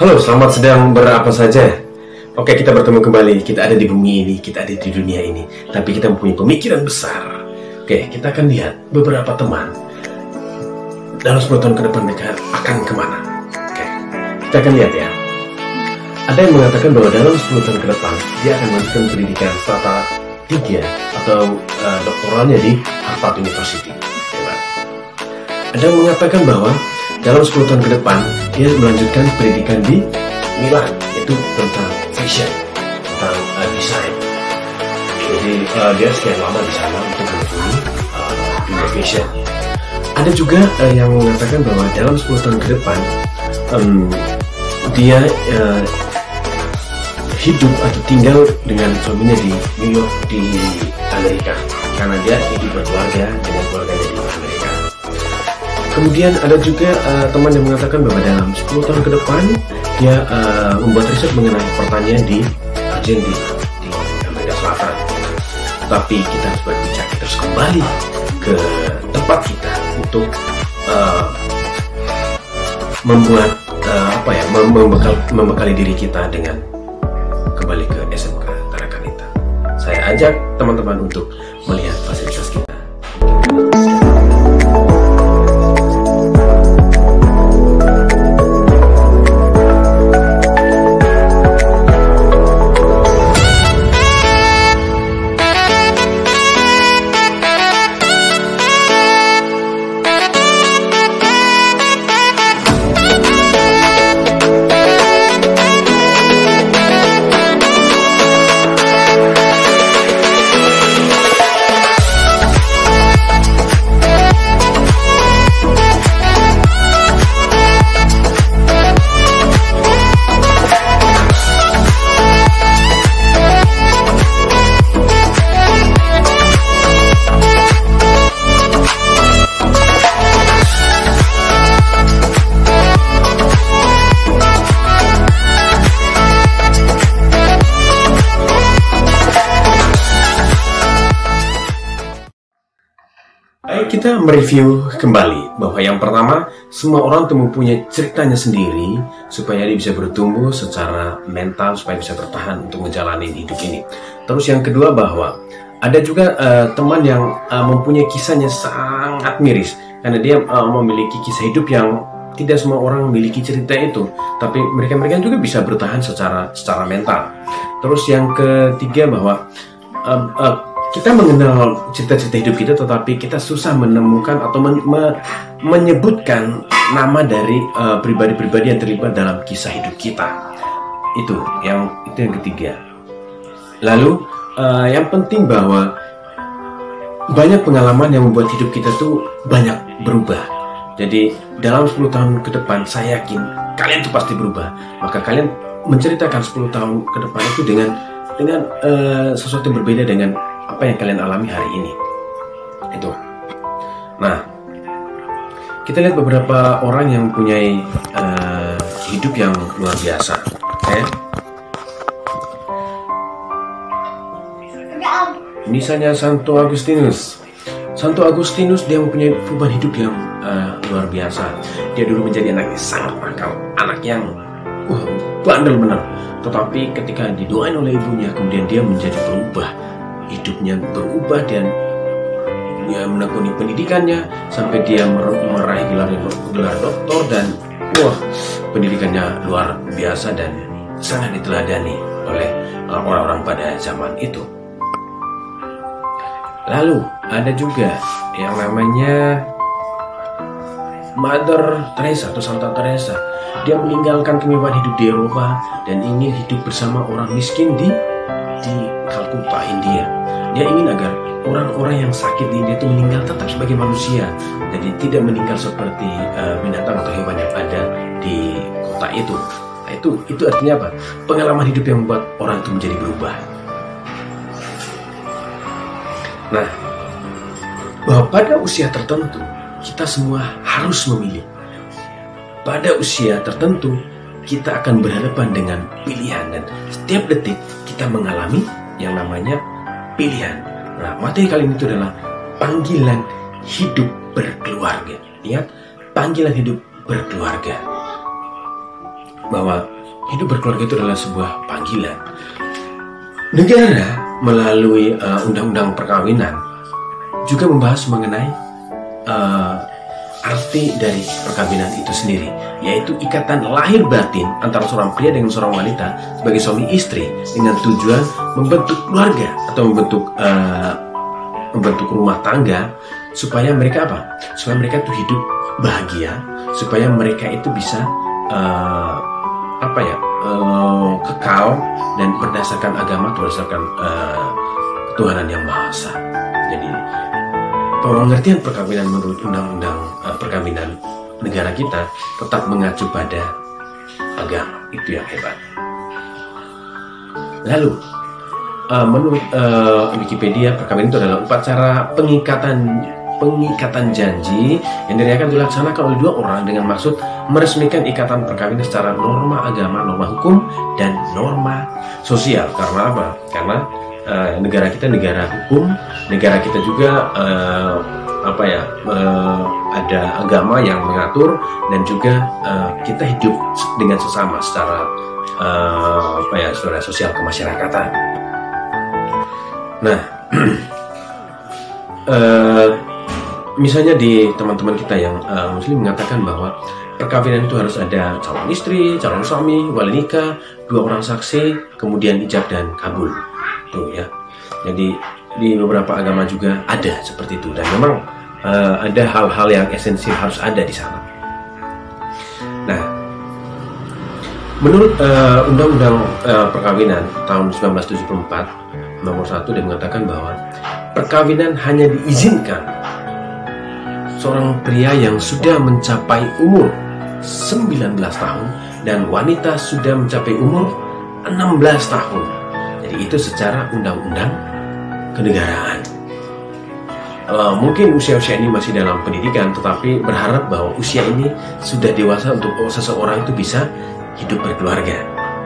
Halo, selamat sedang berapa saja. Oke, kita bertemu kembali. Kita ada di bumi ini, kita ada di dunia ini, tapi kita mempunyai pemikiran besar. Oke, kita akan lihat beberapa teman dalam 10 tahun ke depan mereka akan kemana. Oke, kita akan lihat ya. Ada yang mengatakan bahwa dalam 10 tahun ke depan dia akan melanjutkan pendidikan strata 3 atau doktoralnya di Harvard University. Ada yang mengatakan bahwa dalam 10 tahun ke depan dia melanjutkan pendidikan di Milan, yaitu tentang fashion, tentang desain. Jadi dia sekian lama di sana untuk menekuni dunia fashion. Ada juga yang mengatakan bahwa dalam 10 tahun ke depan dia hidup atau tinggal dengan suaminya di New York di Amerika, karena dia hidup berkeluarga dengan keluarganya di Amerika. Kemudian ada juga teman yang mengatakan bahwa dalam 10 tahun ke depan dia membuat riset mengenai pertanian di Argentina, di Amerika Selatan. Tapi kita harus berbicara, kita harus kembali ke tempat kita untuk membuat membekali diri kita dengan kembali ke SMK Tarakanita. Saya ajak teman-teman untuk melihat fasilitas kita. Kita mereview kembali bahwa yang pertama, semua orang itu mempunyai ceritanya sendiri supaya dia bisa bertumbuh secara mental, supaya bisa bertahan untuk menjalani hidup ini. Terus yang kedua bahwa ada juga teman yang mempunyai kisahnya sangat miris, karena dia memiliki kisah hidup yang tidak semua orang memiliki cerita itu, tapi mereka juga bisa bertahan secara mental. Terus yang ketiga bahwa kita mengenal cerita-cerita hidup kita, tetapi kita susah menemukan atau menyebutkan nama dari pribadi-pribadi yang terlibat dalam kisah hidup kita. Itu yang ketiga. Lalu yang penting bahwa banyak pengalaman yang membuat hidup kita tuh banyak berubah. Jadi dalam 10 tahun ke depan saya yakin kalian tuh pasti berubah. Maka kalian menceritakan 10 tahun ke depan itu dengan sesuatu yang berbeda dengan apa yang kalian alami hari ini. Itu. Nah, kita lihat beberapa orang yang mempunyai hidup yang luar biasa. Okay? Misalnya Santo Agustinus. Santo Agustinus dia mempunyai perubahan hidup yang luar biasa. Dia dulu menjadi anak yang sangat nakal, anak yang bandel benar. Tetapi ketika didoain oleh ibunya, kemudian dia menjadi berubah. Hidupnya berubah dan dia menekuni pendidikannya sampai dia meraih gelar doktor, dan pendidikannya luar biasa dan sangat diteladani oleh orang-orang pada zaman itu. Lalu ada juga yang namanya Mother Teresa atau Santa Teresa. Dia meninggalkan kemewahan hidup di Eropa dan ingin hidup bersama orang miskin di Kalkuta, India. Dia ingin agar orang-orang yang sakit di India itu meninggal tetap sebagai manusia, jadi tidak meninggal seperti binatang atau hewan yang ada di kota itu. Nah, itu artinya apa? Pengalaman hidup yang membuat orang itu menjadi berubah. Nah, bahwa pada usia tertentu kita semua harus memilih. Pada usia tertentu kita akan berhadapan dengan pilihan, dan setiap detik kita mengalami yang namanya pilihan. Nah, materi kali ini itu adalah panggilan hidup berkeluarga. Ingat, panggilan hidup berkeluarga. bahwa hidup berkeluarga itu adalah sebuah panggilan. Negara melalui undang-undang perkawinan juga membahas mengenai arti dari perkawinan itu sendiri, yaitu ikatan lahir batin antara seorang pria dengan seorang wanita sebagai suami istri dengan tujuan membentuk keluarga atau membentuk rumah tangga, supaya mereka supaya mereka itu hidup bahagia, supaya mereka itu bisa kekal dan berdasarkan agama, berdasarkan ketuhanan yang Maha Esa. Jadi pengertian perkawinan menurut undang-undang perkawinan negara kita tetap mengacu pada agama. Itu yang hebat. Lalu menurut Wikipedia, perkawinan itu adalah upacara pengikatan janji yang dilakukan dilaksanakan oleh dua orang dengan maksud meresmikan ikatan perkawinan secara norma agama, norma hukum, dan norma sosial. Karena apa? Karena negara kita negara hukum, negara kita juga ada agama yang mengatur, dan juga kita hidup dengan sesama secara secara sosial kemasyarakatan. Nah, misalnya di teman-teman kita yang muslim mengatakan bahwa perkawinan itu harus ada calon istri, calon suami, wali nikah, dua orang saksi, kemudian ijab dan kabul. Tuh ya. Jadi di beberapa agama juga ada seperti itu, dan memang ada hal-hal yang esensial harus ada di sana. Nah, menurut Undang-Undang Perkawinan tahun 1974 nomor 1, dia mengatakan bahwa perkawinan hanya diizinkan seorang pria yang sudah mencapai umur 19 tahun dan wanita sudah mencapai umur 16 tahun. Jadi itu secara undang-undang kenegaraan. Mungkin usia-usia ini masih dalam pendidikan, tetapi berharap bahwa usia ini sudah dewasa untuk seseorang itu bisa hidup berkeluarga,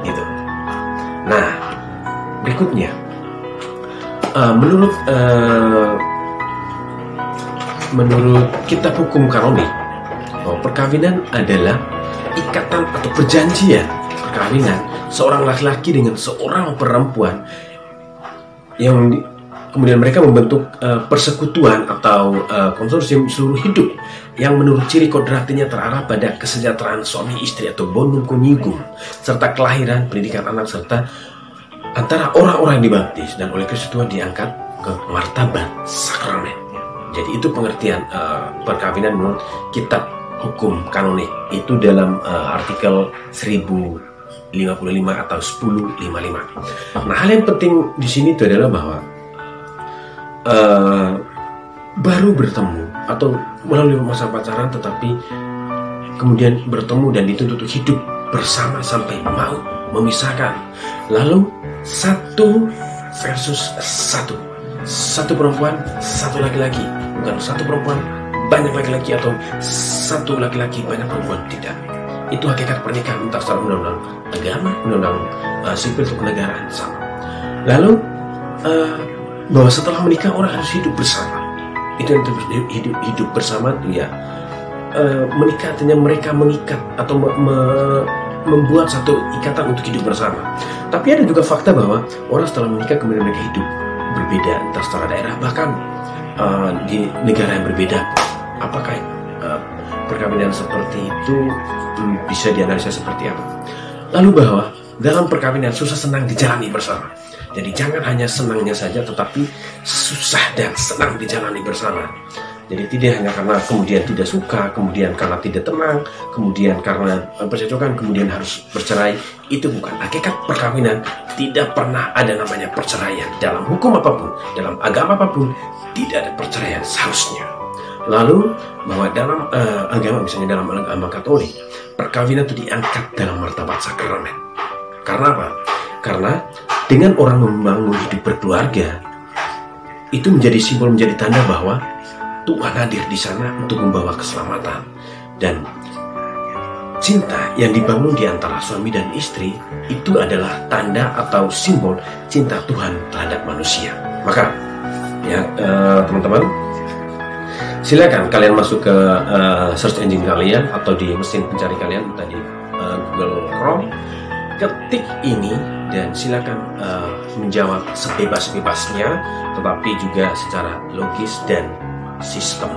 gitu. Nah, berikutnya, menurut kitab hukum kanonik, bahwa perkawinan adalah ikatan atau perjanjian perkawinan seorang laki-laki dengan seorang perempuan yang kemudian mereka membentuk persekutuan atau konsorsium seluruh hidup yang menurut ciri kodratinya terarah pada kesejahteraan suami istri atau bonum conjugum, serta kelahiran, pendidikan anak, serta antara orang-orang yang dibaptis dan oleh Kristus Tuhan diangkat ke martabat sakramen. Jadi itu pengertian perkawinan menurut kitab hukum kanonik. Itu dalam artikel 1055 atau 1055. Nah, hal yang penting di sini itu adalah bahwa baru bertemu atau melalui masa pacaran, tetapi kemudian bertemu dan dituntut untuk hidup bersama sampai maut memisahkan. Lalu satu versus satu perempuan, satu laki-laki, bukan satu perempuan banyak laki-laki atau satu laki-laki banyak perempuan, tidak. Itu hakikat pernikahan entah secara undang-undang agama, undang-undang sipil atau kenegaraan sama. Lalu bahwa setelah menikah orang harus hidup bersama. Itu yang hidup bersama itu ya, menikah artinya mereka mengikat atau membuat satu ikatan untuk hidup bersama. Tapi ada juga fakta bahwa orang setelah menikah kemudian mereka hidup berbeda entah secara daerah, bahkan di negara yang berbeda. Apakah perkawinan seperti itu bisa dianalisa seperti apa? Lalu bahwa dalam perkawinan susah senang dijalani bersama. Jadi jangan hanya senangnya saja, tetapi susah dan senang dijalani bersama. Jadi tidak hanya karena kemudian tidak suka, kemudian karena tidak tenang, kemudian karena percecokan, kemudian harus bercerai. Itu bukan hakikat perkawinan. Tidak pernah ada namanya perceraian. Dalam hukum apapun, dalam agama apapun, tidak ada perceraian seharusnya. Lalu bahwa dalam agama, misalnya dalam agama Katolik, perkawinan itu diangkat dalam martabat sakramen. Karena apa? Karena dengan orang membangun hidup berkeluarga, itu menjadi simbol, menjadi tanda bahwa Tuhan hadir di sana untuk membawa keselamatan. Dan cinta yang dibangun di antara suami dan istri itu adalah tanda atau simbol cinta Tuhan terhadap manusia. Maka ya teman-teman, silakan kalian masuk ke search engine kalian atau di mesin pencari kalian, entah di dalam Google Chrome, ketik ini dan silakan menjawab sebebas-bebasnya, tetapi juga secara logis dan sistem.